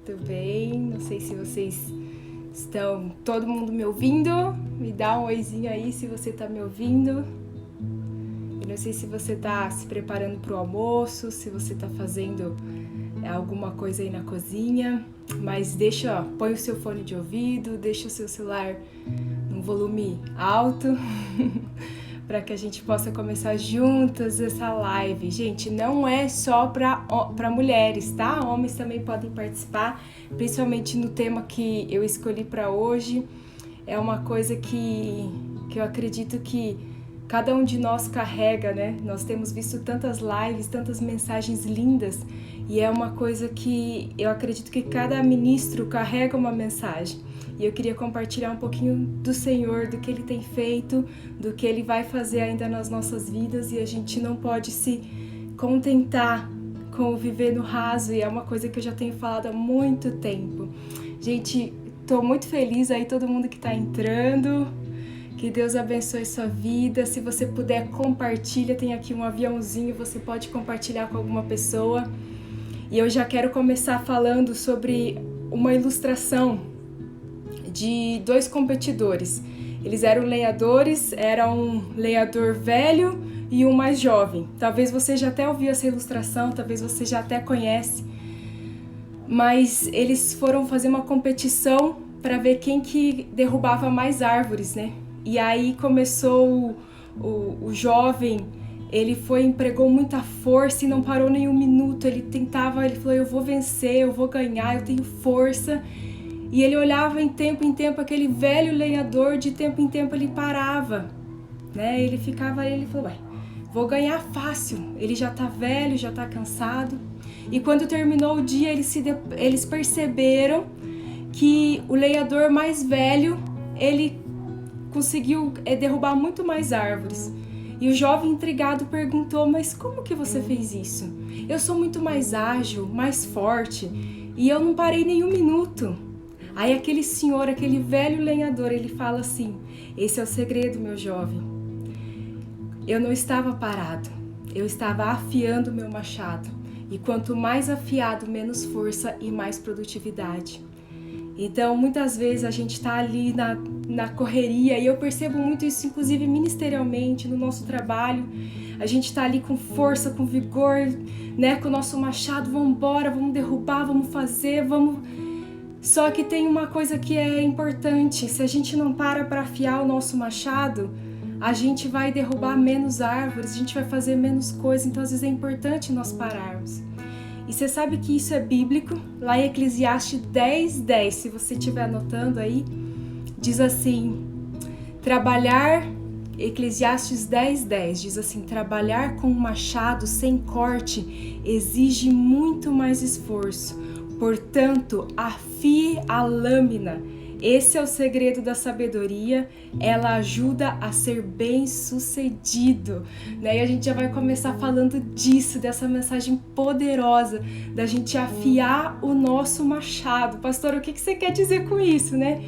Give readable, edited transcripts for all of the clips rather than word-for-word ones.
Tudo bem? Não sei se vocês estão... Todo mundo me ouvindo? Me dá um oizinho aí se você tá me ouvindo. Eu não sei se você tá se preparando pro almoço, se você tá fazendo alguma coisa aí na cozinha. Mas põe o seu fone de ouvido, deixa o seu celular num volume alto para que a gente possa começar juntas essa live. Gente, não é só para mulheres, tá? Homens também podem participar, principalmente no tema que eu escolhi para hoje. É uma coisa que eu acredito que cada um de nós carrega, né? Nós temos visto tantas lives, tantas mensagens lindas, e é uma coisa que eu acredito que cada ministro carrega uma mensagem. E eu queria compartilhar um pouquinho do Senhor, do que Ele tem feito, do que Ele vai fazer ainda nas nossas vidas, e a gente não pode se contentar com o viver no raso, e é uma coisa que eu já tenho falado há muito tempo. Gente, tô muito feliz aí, todo mundo que tá entrando. Que Deus abençoe sua vida. Se você puder, compartilha. Tem aqui um aviãozinho, você pode compartilhar com alguma pessoa. E eu já quero começar falando sobre uma ilustração de dois competidores. Eles eram lenhadores, era um lenhador velho e um mais jovem. Talvez você já até ouviu essa ilustração, talvez você já até conhece. Mas eles foram fazer uma competição para ver quem que derrubava mais árvores, né? E aí começou o jovem, ele empregou muita força e não parou nem um minuto. Ele falou, eu vou vencer, eu vou ganhar, eu tenho força. E ele olhava em tempo aquele velho lenhador, de tempo em tempo ele parava, né? Ele falou, vou ganhar fácil. Ele já tá velho, já tá cansado. E quando terminou o dia, eles perceberam que o lenhador mais velho, ele conseguiu derrubar muito mais árvores. E o jovem intrigado perguntou, mas como que você fez isso? Eu sou muito mais ágil, mais forte, e eu não parei nenhum minuto. Aí aquele senhor, aquele velho lenhador, ele fala assim, esse é o segredo, meu jovem. Eu não estava parado, eu estava afiando meu machado. E quanto mais afiado, menos força e mais produtividade. Então, muitas vezes a gente está ali na correria, e eu percebo muito isso, inclusive ministerialmente, no nosso trabalho. A gente está ali com força, com vigor, né, com o nosso machado, vamos embora, vamos derrubar, vamos fazer, vamos... Só que tem uma coisa que é importante, se a gente não para afiar o nosso machado, a gente vai derrubar menos árvores, a gente vai fazer menos coisas, então às vezes é importante nós pararmos. E você sabe que isso é bíblico? Lá em Eclesiastes 10:10, se você estiver anotando aí, diz assim, Eclesiastes 10:10 diz assim, trabalhar com um machado sem corte exige muito mais esforço. Portanto, afie a lâmina. Esse é o segredo da sabedoria, ela ajuda a ser bem-sucedido, né? E a gente já vai começar falando disso, dessa mensagem poderosa, da gente afiar o nosso machado. Pastor, o que você quer dizer com isso, né?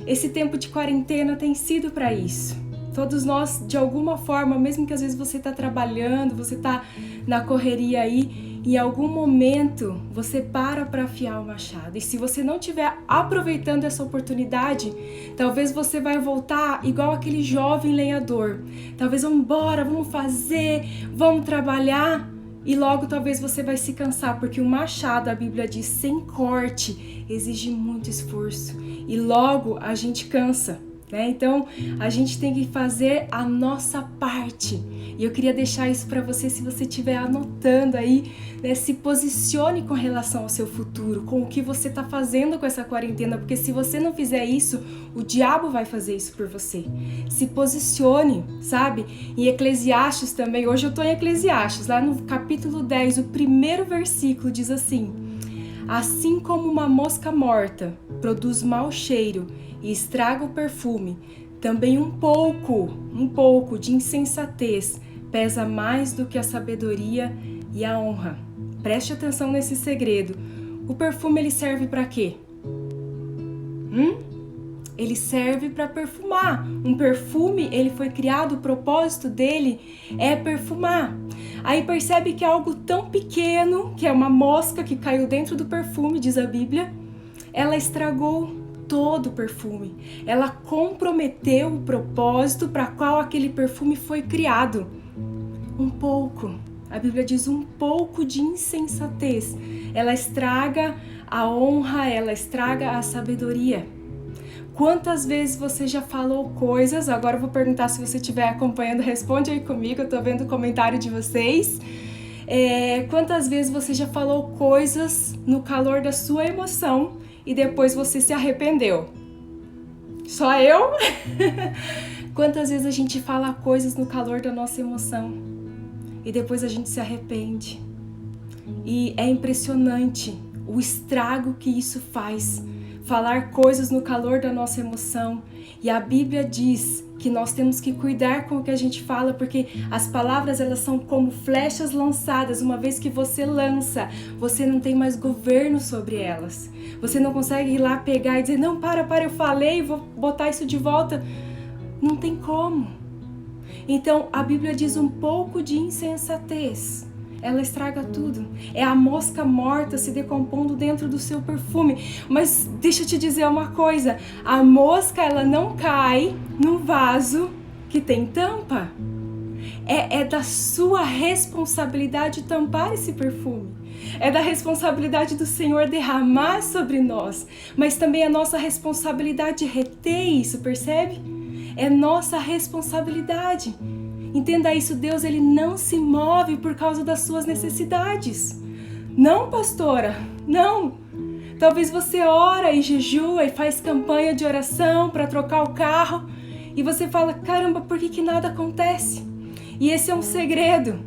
Esse tempo de quarentena tem sido para isso. Todos nós, de alguma forma, mesmo que às vezes você está trabalhando, você está na correria aí, em algum momento você para afiar o machado. E se você não estiver aproveitando essa oportunidade, talvez você vai voltar igual aquele jovem lenhador. Talvez vamos embora, vamos fazer, vamos trabalhar. E logo talvez você vai se cansar, porque o machado, a Bíblia diz, sem corte, exige muito esforço. E logo a gente cansa. Então, a gente tem que fazer a nossa parte. E eu queria deixar isso para você, se você estiver anotando aí, né, se posicione com relação ao seu futuro, com o que você está fazendo com essa quarentena, porque se você não fizer isso, o diabo vai fazer isso por você. Se posicione, sabe? Em Eclesiastes também, hoje eu estou em Eclesiastes, lá no capítulo 10, o primeiro versículo diz assim, assim como uma mosca morta produz mau cheiro e estraga o perfume, também um pouco de insensatez pesa mais do que a sabedoria e a honra. Preste atenção nesse segredo. O perfume, ele serve para quê? Ele serve para perfumar. Um perfume, ele foi criado, o propósito dele é perfumar. Aí percebe que é algo tão pequeno, que é uma mosca que caiu dentro do perfume, diz a Bíblia, ela estragou todo o perfume. Ela comprometeu o propósito para qual aquele perfume foi criado. Um pouco, a Bíblia diz, um pouco de insensatez. Ela estraga a honra, ela estraga a sabedoria. Quantas vezes você já falou coisas? Agora eu vou perguntar, se você estiver acompanhando, responde aí comigo, eu tô vendo o comentário de vocês. Quantas vezes você já falou coisas no calor da sua emoção e depois você se arrependeu? Só eu? Quantas vezes a gente fala coisas no calor da nossa emoção e depois a gente se arrepende? E é impressionante o estrago que isso faz. Falar coisas no calor da nossa emoção. E a Bíblia diz que nós temos que cuidar com o que a gente fala, porque as palavras, elas são como flechas lançadas. Uma vez que você lança, você não tem mais governo sobre elas. Você não consegue ir lá pegar e dizer, não, para, eu falei, vou botar isso de volta. Não tem como. Então, a Bíblia diz um pouco de insensatez. Ela estraga tudo. É a mosca morta se decompondo dentro do seu perfume. Mas deixa eu te dizer uma coisa. A mosca, ela não cai no vaso que tem tampa. É da sua responsabilidade tampar esse perfume. É da responsabilidade do Senhor derramar sobre nós. Mas também é nossa responsabilidade reter isso, percebe? É nossa responsabilidade. Entenda isso, Deus, ele não se move por causa das suas necessidades. Não, pastora, não. Talvez você ora e jejua e faz campanha de oração para trocar o carro e você fala, caramba, por que nada acontece? E esse é um segredo.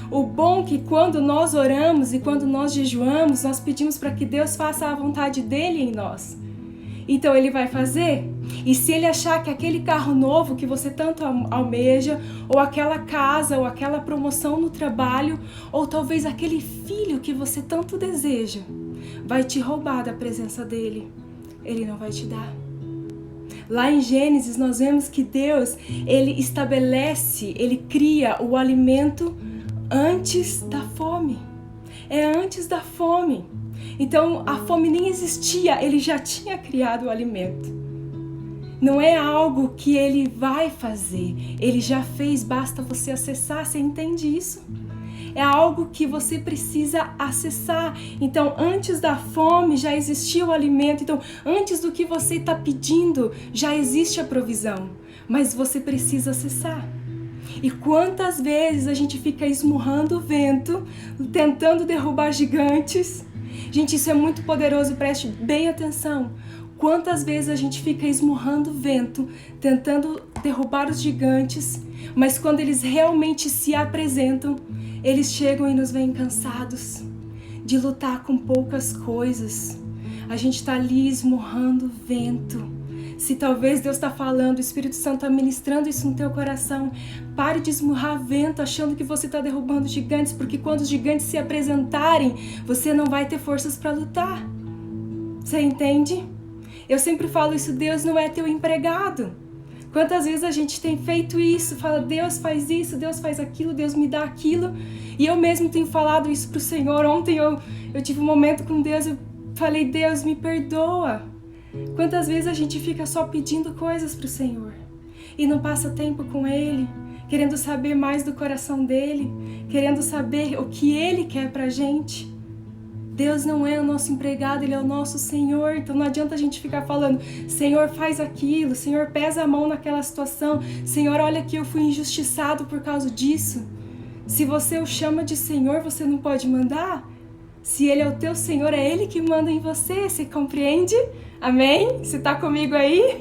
O bom é que quando nós oramos e quando nós jejuamos, nós pedimos para que Deus faça a vontade dele em nós. Então ele vai fazer. E se ele achar que aquele carro novo que você tanto almeja, ou aquela casa, ou aquela promoção no trabalho, ou talvez aquele filho que você tanto deseja, vai te roubar da presença dele, ele não vai te dar. Lá em Gênesis nós vemos que Deus, ele estabelece, ele cria o alimento antes da fome. É antes da fome. Então a fome nem existia, ele já tinha criado o alimento. Não é algo que ele vai fazer, ele já fez, basta você acessar, você entende isso? É algo que você precisa acessar. Então, antes da fome já existia o alimento. Então, antes do que você está pedindo, já existe a provisão. Mas você precisa acessar. E quantas vezes a gente fica esmurrando o vento, tentando derrubar gigantes? Gente, isso é muito poderoso, preste bem atenção. Quantas vezes a gente fica esmurrando o vento, tentando derrubar os gigantes, mas quando eles realmente se apresentam, eles chegam e nos veem cansados de lutar com poucas coisas. A gente está ali esmurrando o vento. Se talvez Deus está falando, o Espírito Santo está ministrando isso no teu coração, pare de esmurrar vento achando que você está derrubando gigantes, porque quando os gigantes se apresentarem, você não vai ter forças para lutar. Você entende? Eu sempre falo isso, Deus não é teu empregado. Quantas vezes a gente tem feito isso, fala, Deus faz isso, Deus faz aquilo, Deus me dá aquilo. E eu mesmo tenho falado isso pro Senhor. Ontem eu tive um momento com Deus, eu falei, Deus me perdoa. Quantas vezes a gente fica só pedindo coisas pro Senhor e não passa tempo com Ele, querendo saber mais do coração dEle, querendo saber o que Ele quer pra gente. Deus não é o nosso empregado, Ele é o nosso Senhor. Então não adianta a gente ficar falando, Senhor, faz aquilo, Senhor, pesa a mão naquela situação, Senhor, olha que eu fui injustiçado por causa disso. Se você o chama de Senhor, você não pode mandar? Se Ele é o teu Senhor, é Ele que manda em você, você compreende? Amém? Você está comigo aí?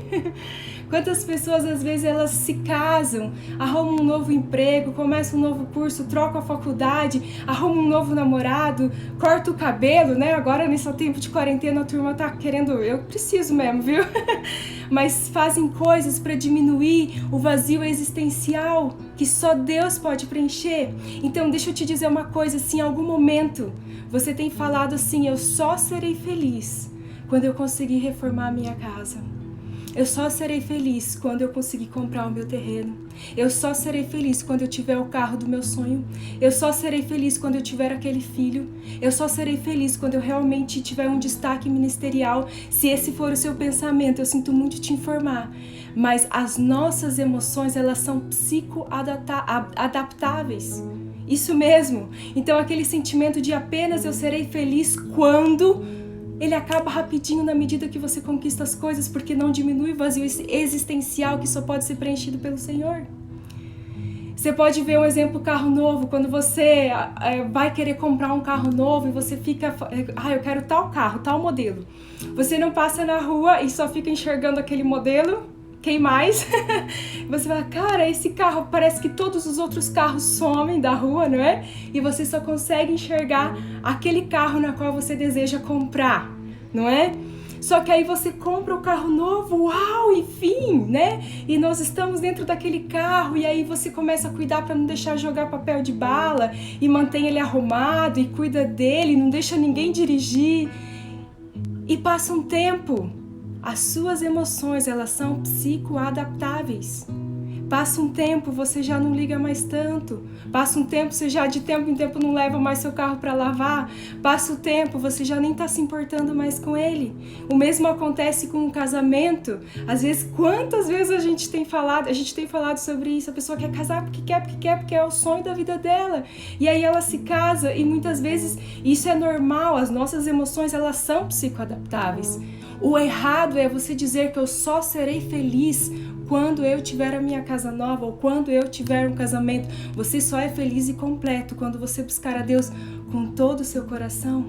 Quantas pessoas, às vezes, elas se casam, arrumam um novo emprego, começam um novo curso, trocam a faculdade, arrumam um novo namorado, cortam o cabelo, né? Agora, nesse tempo de quarentena, a turma tá querendo... Eu preciso mesmo, viu? Mas fazem coisas para diminuir o vazio existencial que só Deus pode preencher. Então, deixa eu te dizer uma coisa, se em algum momento você tem falado assim, eu só serei feliz quando eu conseguir reformar a minha casa. Eu só serei feliz quando eu conseguir comprar o meu terreno. Eu só serei feliz quando eu tiver o carro do meu sonho. Eu só serei feliz quando eu tiver aquele filho. Eu só serei feliz quando eu realmente tiver um destaque ministerial. Se esse for o seu pensamento, eu sinto muito te informar. Mas as nossas emoções, elas são psicoadaptáveis. Isso mesmo. Então aquele sentimento de apenas eu serei feliz quando... ele acaba rapidinho na medida que você conquista as coisas, porque não diminui o vazio existencial que só pode ser preenchido pelo Senhor. Você pode ver um exemplo, carro novo, quando você vai querer comprar um carro novo e você fica, eu quero tal carro, tal modelo. Você não passa na rua e só fica enxergando aquele modelo, quem mais? Você fala, cara, esse carro, parece que todos os outros carros somem da rua, não é? E você só consegue enxergar aquele carro na qual você deseja comprar, não é? Só que aí você compra o carro novo, uau, enfim, né? E nós estamos dentro daquele carro e aí você começa a cuidar para não deixar jogar papel de bala e mantém ele arrumado e cuida dele, não deixa ninguém dirigir. E passa um tempo, as suas emoções, elas são psicoadaptáveis. Passa um tempo, você já não liga mais tanto. Passa um tempo, você já de tempo em tempo não leva mais seu carro para lavar. Passa o tempo, você já nem está se importando mais com ele. O mesmo acontece com o casamento. Às vezes, quantas vezes a gente tem falado sobre isso. A pessoa quer casar porque é o sonho da vida dela. E aí ela se casa e muitas vezes isso é normal. As nossas emoções, elas são psicoadaptáveis. O errado é você dizer que eu só serei feliz quando eu tiver a minha casa nova ou quando eu tiver um casamento. Você só é feliz e completo quando você buscar a Deus com todo o seu coração.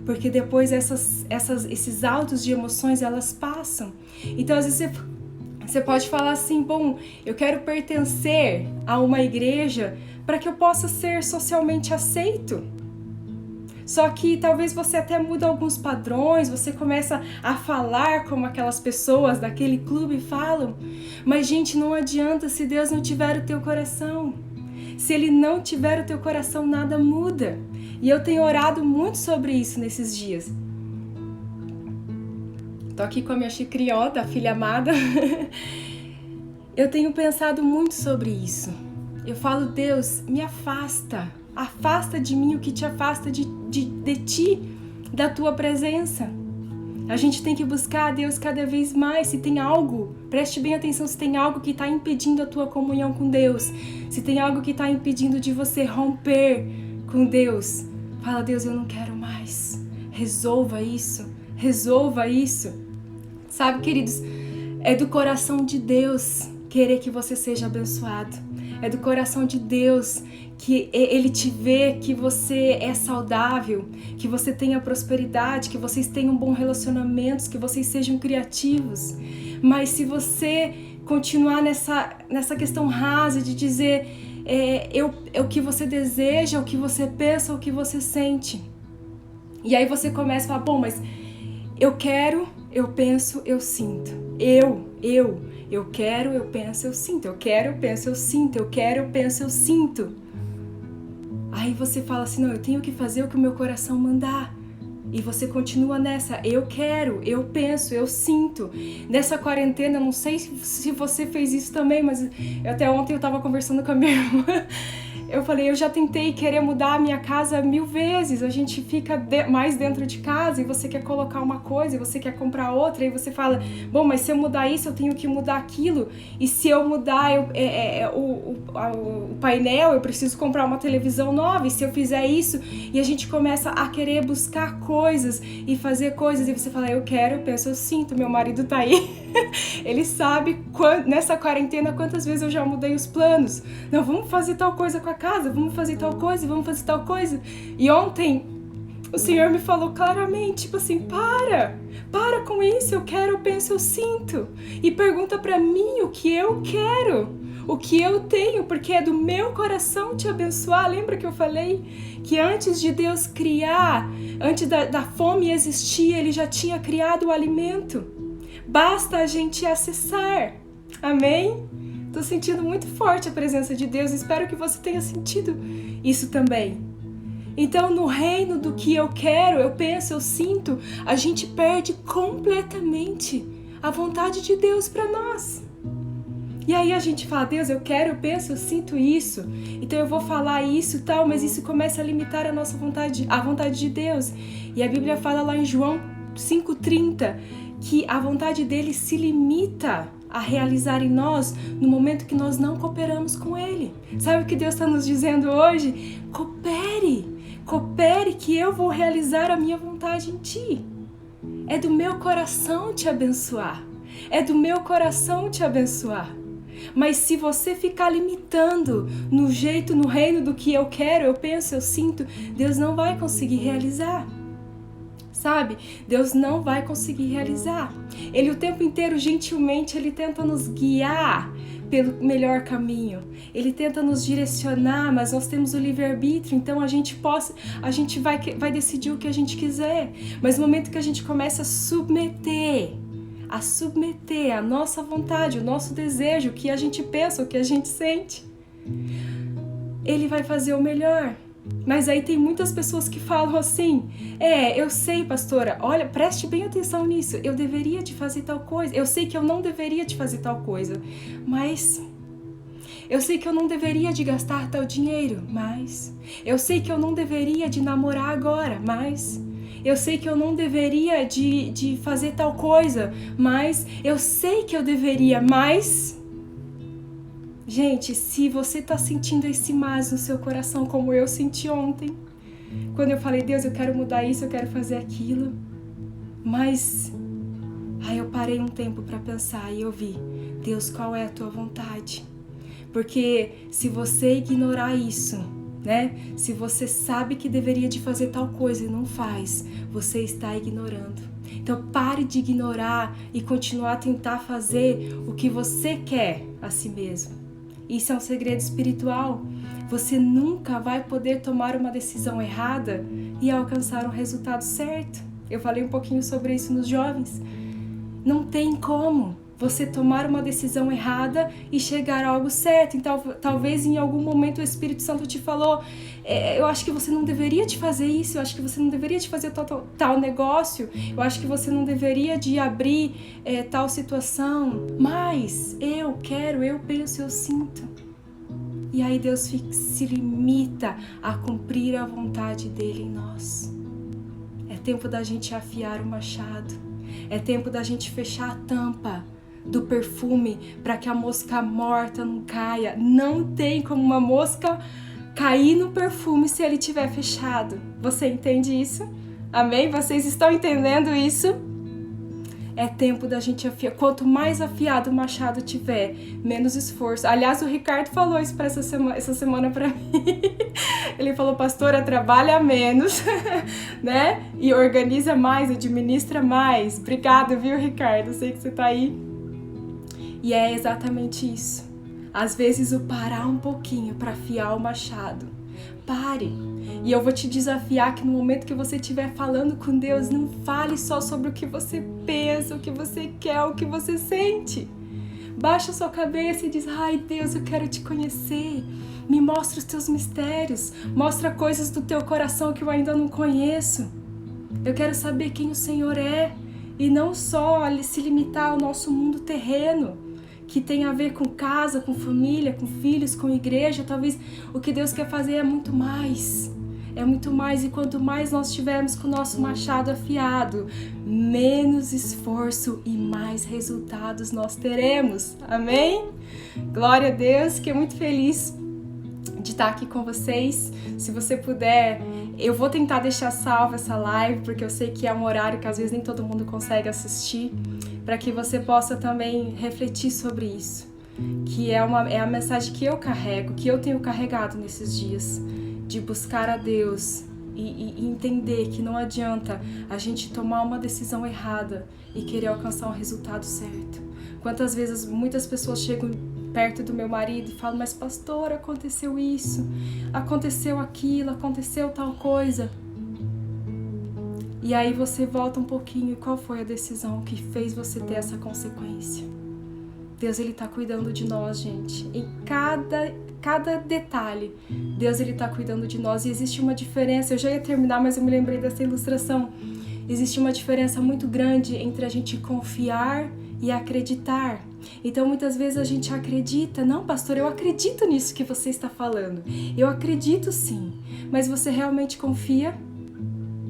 Porque depois esses altos de emoções, elas passam. Então, às vezes você pode falar assim, bom, eu quero pertencer a uma igreja para que eu possa ser socialmente aceito. Só que talvez você até muda alguns padrões, você começa a falar como aquelas pessoas daquele clube falam. Mas, gente, não adianta se Deus não tiver o teu coração. Se Ele não tiver o teu coração, nada muda. E eu tenho orado muito sobre isso nesses dias. Tô aqui com a minha chicriota, a filha amada. Eu tenho pensado muito sobre isso. Eu falo, Deus, me afasta. Afasta de mim o que te afasta de ti, da tua presença. A gente tem que buscar a Deus cada vez mais. Se tem algo, preste bem atenção, se tem algo que está impedindo a tua comunhão com Deus, se tem algo que está impedindo de você romper com Deus, fala, Deus, eu não quero mais. Resolva isso, resolva isso. Sabe, queridos, é do coração de Deus querer que você seja abençoado. É do coração de Deus que Ele te vê, que você é saudável, que você tenha prosperidade, que vocês tenham bons relacionamentos, que vocês sejam criativos. Mas se você continuar nessa questão rasa de dizer o que você deseja, o que você pensa, o que você sente. E aí você começa a falar, bom, mas eu quero, eu penso, eu sinto. Eu quero, eu penso, eu sinto. Eu quero, eu penso, eu sinto. Eu quero, eu penso, eu sinto. Aí você fala assim, não, eu tenho que fazer o que o meu coração mandar. E você continua nessa, eu quero, eu penso, eu sinto. Nessa quarentena, não sei se você fez isso também, mas até ontem eu tava conversando com a minha irmã. Eu falei, eu já tentei querer mudar a minha casa 1000 vezes. A gente fica mais dentro de casa e você quer colocar uma coisa e você quer comprar outra. E você fala, bom, mas se eu mudar isso, eu tenho que mudar aquilo. E se eu mudar o painel, eu preciso comprar uma televisão nova. E se eu fizer isso, e a gente começa a querer buscar coisas e fazer coisas. E você fala, eu quero, eu penso, eu sinto. Meu marido tá aí. Ele sabe, nessa quarentena, quantas vezes eu já mudei os planos. Não, vamos fazer tal coisa com a casa, vamos fazer tal coisa, vamos fazer tal coisa. E ontem o Senhor me falou claramente, tipo assim, para com isso, eu quero, eu penso, eu sinto. E pergunta pra mim o que eu quero, o que eu tenho, porque é do meu coração te abençoar. Lembra que eu falei que antes de Deus criar, antes da fome existir, Ele já tinha criado o alimento. Basta a gente acessar. Amém? Tô sentindo muito forte a presença de Deus. Espero que você tenha sentido isso também. Então, no reino do que eu quero, eu penso, eu sinto, a gente perde completamente a vontade de Deus para nós. E aí a gente fala, Deus, eu quero, eu penso, eu sinto isso, então eu vou falar isso e tal, mas isso começa a limitar a nossa vontade, a vontade de Deus. E a Bíblia fala lá em João 5,30 que a vontade dele se limita a realizar em nós no momento que nós não cooperamos com ele. Sabe o que Deus está nos dizendo hoje? Coopere que eu vou realizar a minha vontade em ti. É do meu coração te abençoar. É do meu coração te abençoar. Mas se você ficar limitando no jeito, no reino do que eu quero, eu penso, eu sinto, Deus não vai conseguir realizar. Sabe? Deus não vai conseguir realizar. Ele o tempo inteiro, gentilmente, ele tenta nos guiar pelo melhor caminho. Ele tenta nos direcionar, mas nós temos o livre-arbítrio, então a gente vai decidir o que a gente quiser. Mas no momento que a gente começa a submeter a nossa vontade, o nosso desejo, o que a gente pensa, o que a gente sente, ele vai fazer o melhor. Mas aí tem muitas pessoas que falam assim, eu sei, pastora, olha, preste bem atenção nisso, eu deveria te fazer tal coisa, eu sei que eu não deveria te fazer tal coisa, mas eu sei que eu não deveria de gastar tal dinheiro, mas eu sei que eu não deveria de namorar agora, mas eu sei que eu não deveria de fazer tal coisa, mas eu sei que eu deveria, mas... Gente, se você tá sentindo esse mas no seu coração, como eu senti ontem, quando eu falei, Deus, eu quero mudar isso, eu quero fazer aquilo, mas aí eu parei um tempo para pensar e eu vi, Deus, qual é a tua vontade? Porque se você ignorar isso, né? Se você sabe que deveria de fazer tal coisa e não faz, você está ignorando. Então pare de ignorar e continuar a tentar fazer o que você quer a si mesmo. Isso é um segredo espiritual. Você nunca vai poder tomar uma decisão errada e alcançar um resultado certo. Eu falei um pouquinho sobre isso nos jovens. Não tem como você tomar uma decisão errada e chegar a algo certo. Então, talvez em algum momento o Espírito Santo te falou, eu acho que você não deveria de fazer isso, eu acho que você não deveria de fazer tal negócio, eu acho que você não deveria de abrir tal situação, mas eu quero, eu penso, eu sinto. E aí Deus se limita a cumprir a vontade dele em nós. É tempo da gente afiar o machado, é tempo da gente fechar a tampa do perfume para que a mosca morta não caia. Não tem como uma mosca cair no perfume se ele estiver fechado. Você entende isso? Amém? Vocês estão entendendo isso? É tempo da gente afiar. Quanto mais afiado o machado tiver, menos esforço. Aliás, o Ricardo falou isso essa semana para mim. Ele falou, pastora, trabalha menos, né? E organiza mais, administra mais. Obrigada, viu, Ricardo? Eu sei que você tá aí. E é exatamente isso. Às vezes o parar um pouquinho para afiar o machado. Pare. E eu vou te desafiar que no momento que você estiver falando com Deus, não fale só sobre o que você pensa, o que você quer, o que você sente. Baixa a sua cabeça e diz, ai Deus, eu quero te conhecer. Me mostra os teus mistérios. Mostra coisas do teu coração que eu ainda não conheço. Eu quero saber quem o Senhor é. E não só se limitar ao nosso mundo terreno, que tem a ver com casa, com família, com filhos, com igreja. Talvez o que Deus quer fazer é muito mais. É muito mais, e quanto mais nós tivermos com o nosso machado afiado, menos esforço e mais resultados nós teremos. Amém? Glória a Deus, fiquei muito feliz de estar aqui com vocês. Se você puder, eu vou tentar deixar salva essa live, porque eu sei que é um horário que às vezes nem todo mundo consegue assistir, para que você possa também refletir sobre isso, que é a mensagem que eu carrego, que eu tenho carregado nesses dias, de buscar a Deus e entender que não adianta a gente tomar uma decisão errada e querer alcançar um resultado certo. Quantas vezes muitas pessoas chegam perto do meu marido e falam, mas pastor, aconteceu isso, aconteceu aquilo, aconteceu tal coisa. E aí você volta um pouquinho, e qual foi a decisão que fez você ter essa consequência? Deus, ele tá cuidando de nós, gente. Em cada detalhe, Deus, ele tá cuidando de nós. E existe uma diferença, eu já ia terminar, mas eu me lembrei dessa ilustração. Existe uma diferença muito grande entre a gente confiar e acreditar. Então muitas vezes a gente acredita, não, pastor, eu acredito nisso que você está falando. Eu acredito sim, mas você realmente confia?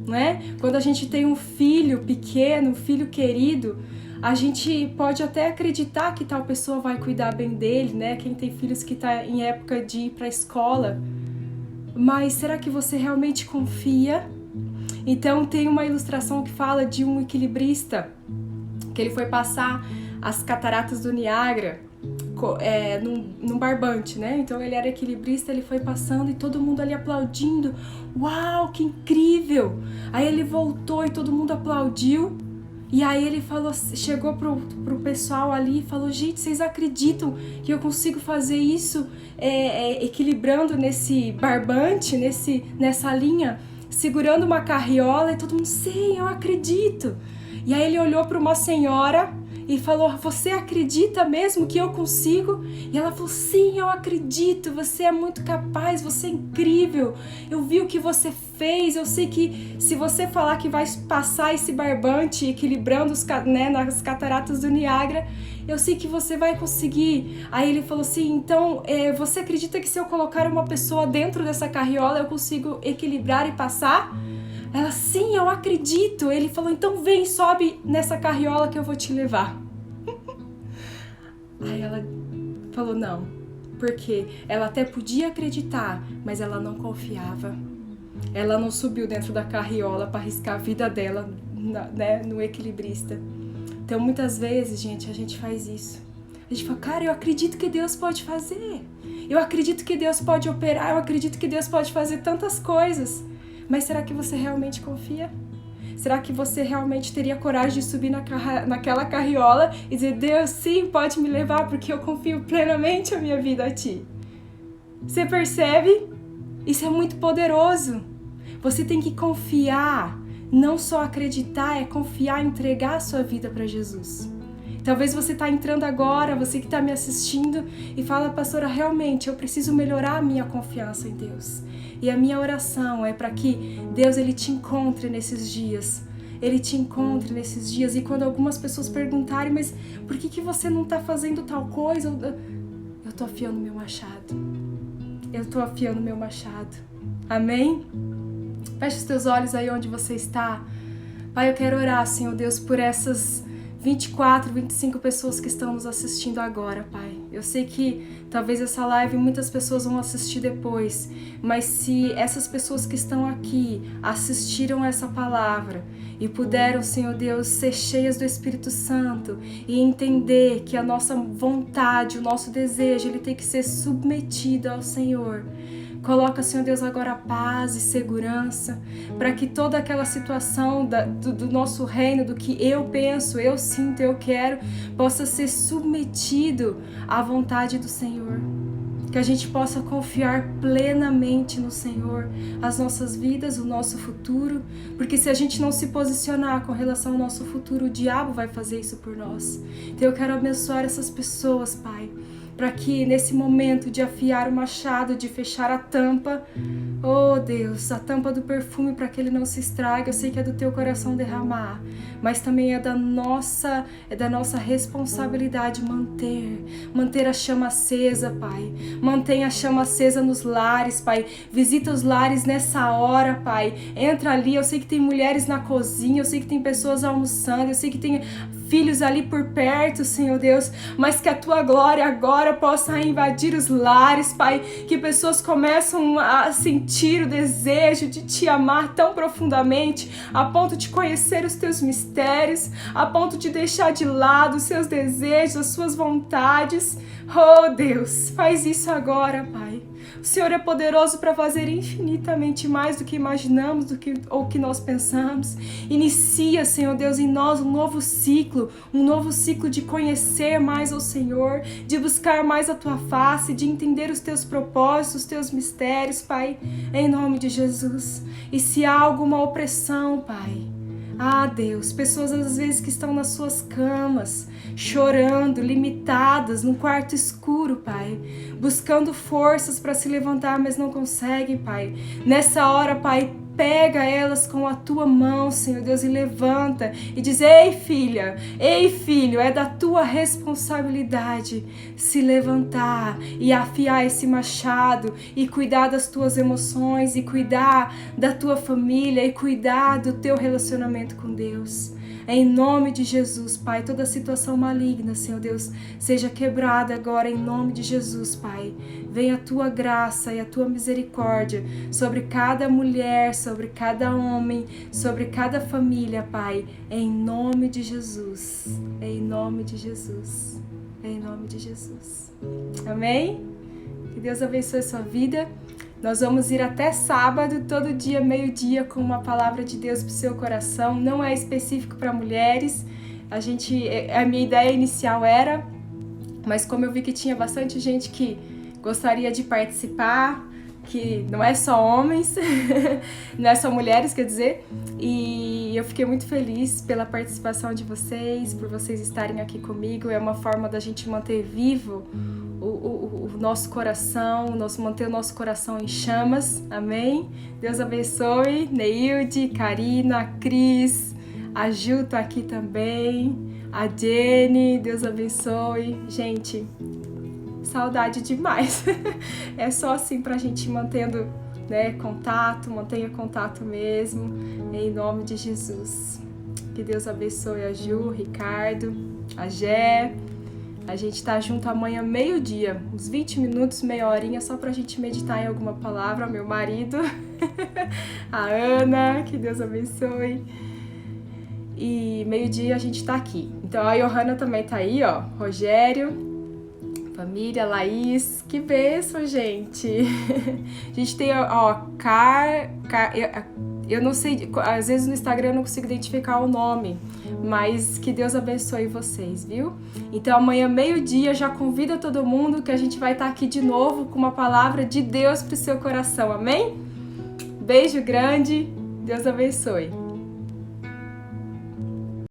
Né? Quando a gente tem um filho pequeno, um filho querido, a gente pode até acreditar que tal pessoa vai cuidar bem dele, né? Quem tem filhos que está em época de ir para a escola. Mas será que você realmente confia? Então tem uma ilustração que fala de um equilibrista, que ele foi passar as cataratas do Niágara num barbante, né? Então ele era equilibrista, ele foi passando e todo mundo ali aplaudindo. Uau, que incrível! Aí ele voltou e todo mundo aplaudiu. E aí ele falou, chegou pro pessoal ali e falou: gente, vocês acreditam que eu consigo fazer isso equilibrando nesse barbante, nessa linha, segurando uma carriola? E todo mundo, sim, eu acredito. E aí ele olhou para uma senhora e falou: você acredita mesmo que eu consigo? E ela falou: sim, eu acredito, você é muito capaz, você é incrível, eu vi o que você fez, eu sei que se você falar que vai passar esse barbante equilibrando nas cataratas do Niágara, eu sei que você vai conseguir. Aí ele falou assim: então você acredita que se eu colocar uma pessoa dentro dessa carriola eu consigo equilibrar e passar? Ela: sim, eu acredito. Ele falou: então vem, sobe nessa carriola que eu vou te levar. Aí ela falou: não, porque ela até podia acreditar, mas ela não confiava. Ela não subiu dentro da carriola para arriscar a vida dela, né, no equilibrista. Então muitas vezes, gente, a gente faz isso. A gente fala: cara, eu acredito que Deus pode fazer. Eu acredito que Deus pode operar, eu acredito que Deus pode fazer tantas coisas. Mas será que você realmente confia? Será que você realmente teria coragem de subir naquela carriola e dizer: Deus, sim, pode me levar porque eu confio plenamente a minha vida a Ti? Você percebe? Isso é muito poderoso. Você tem que confiar, não só acreditar, é confiar, entregar a sua vida para Jesus. Talvez você está entrando agora, você que está me assistindo e fala: pastora, realmente eu preciso melhorar a minha confiança em Deus. E a minha oração é para que Deus ele te encontre nesses dias. Ele te encontre nesses dias. E quando algumas pessoas perguntarem: mas por que você não está fazendo tal coisa? Eu estou afiando meu machado. Eu estou afiando meu machado. Amém? Feche os teus olhos aí onde você está. Pai, eu quero orar, Senhor Deus, por essas 24, 25 pessoas que estão nos assistindo agora, Pai. Eu sei que talvez essa live muitas pessoas vão assistir depois, mas se essas pessoas que estão aqui assistiram essa palavra e puderam, Senhor Deus, ser cheias do Espírito Santo e entender que a nossa vontade, o nosso desejo, ele tem que ser submetido ao Senhor. Coloca, Senhor Deus, agora paz e segurança, para que toda aquela situação do nosso reino, do que eu penso, eu sinto, eu quero, possa ser submetido à vontade do Senhor. Que a gente possa confiar plenamente no Senhor, as nossas vidas, o nosso futuro, porque se a gente não se posicionar com relação ao nosso futuro, o diabo vai fazer isso por nós. Então eu quero abençoar essas pessoas, Pai, para que nesse momento de afiar o machado, de fechar a tampa, oh Deus, a tampa do perfume para que ele não se estrague, eu sei que é do teu coração derramar, mas também é da nossa responsabilidade manter a chama acesa, Pai. Mantenha a chama acesa nos lares, Pai. Visita os lares nessa hora, Pai. Entra ali, eu sei que tem mulheres na cozinha, eu sei que tem pessoas almoçando, eu sei que tem filhos ali por perto, Senhor Deus, mas que a Tua glória agora possa invadir os lares, Pai, que pessoas começam a sentir o desejo de Te amar tão profundamente, a ponto de conhecer os Teus mistérios, a ponto de deixar de lado os seus desejos, as suas vontades. Oh Deus, faz isso agora, Pai. O Senhor é poderoso para fazer infinitamente mais do que imaginamos, ou que nós pensamos. Inicia, Senhor Deus, em nós um novo ciclo de conhecer mais ao Senhor, de buscar mais a Tua face, de entender os Teus propósitos, os Teus mistérios, Pai, em nome de Jesus. E se há alguma opressão, Pai, Deus, pessoas às vezes que estão nas suas camas, chorando, limitadas, num quarto escuro, Pai, buscando forças para se levantar, mas não conseguem, Pai. Nessa hora, Pai, pega elas com a tua mão, Senhor Deus, e levanta e diz: ei filha, ei filho, é da tua responsabilidade se levantar e afiar esse machado e cuidar das tuas emoções e cuidar da tua família e cuidar do teu relacionamento com Deus. Em nome de Jesus, Pai, toda situação maligna, Senhor Deus, seja quebrada agora em nome de Jesus, Pai. Venha a tua graça e a tua misericórdia sobre cada mulher, sobre cada homem, sobre cada família, Pai, em nome de Jesus. Em nome de Jesus. Em nome de Jesus. Amém? Que Deus abençoe a sua vida. Nós vamos ir até sábado, todo dia, meio-dia, com uma palavra de Deus para o seu coração. Não é específico para mulheres. A minha ideia inicial era, mas como eu vi que tinha bastante gente que gostaria de participar, que não é só homens, não é só mulheres, quer dizer, e eu fiquei muito feliz pela participação de vocês, por vocês estarem aqui comigo. É uma forma da gente manter vivo o nosso coração, manter o nosso coração em chamas, amém? Deus abençoe, Neilde, Karina, Cris, a Ju tá aqui também, a Jenny, Deus abençoe. Gente, saudade demais. É só assim pra gente ir mantendo, né, contato, mantenha contato mesmo, em nome de Jesus. Que Deus abençoe a Ju, o Ricardo, a Gé. A gente tá junto amanhã meio-dia, uns 20 minutos, meia horinha, só pra gente meditar em alguma palavra. Meu marido, a Ana, que Deus abençoe. E meio-dia a gente tá aqui. Então a Johanna também tá aí, ó, Rogério, família, Laís, que bênção, gente. A gente tem, ó, eu não sei, às vezes no Instagram eu não consigo identificar o nome, mas que Deus abençoe vocês, viu? Então amanhã, meio-dia, já convida todo mundo que a gente vai estar aqui de novo com uma palavra de Deus pro seu coração, amém? Beijo grande, Deus abençoe.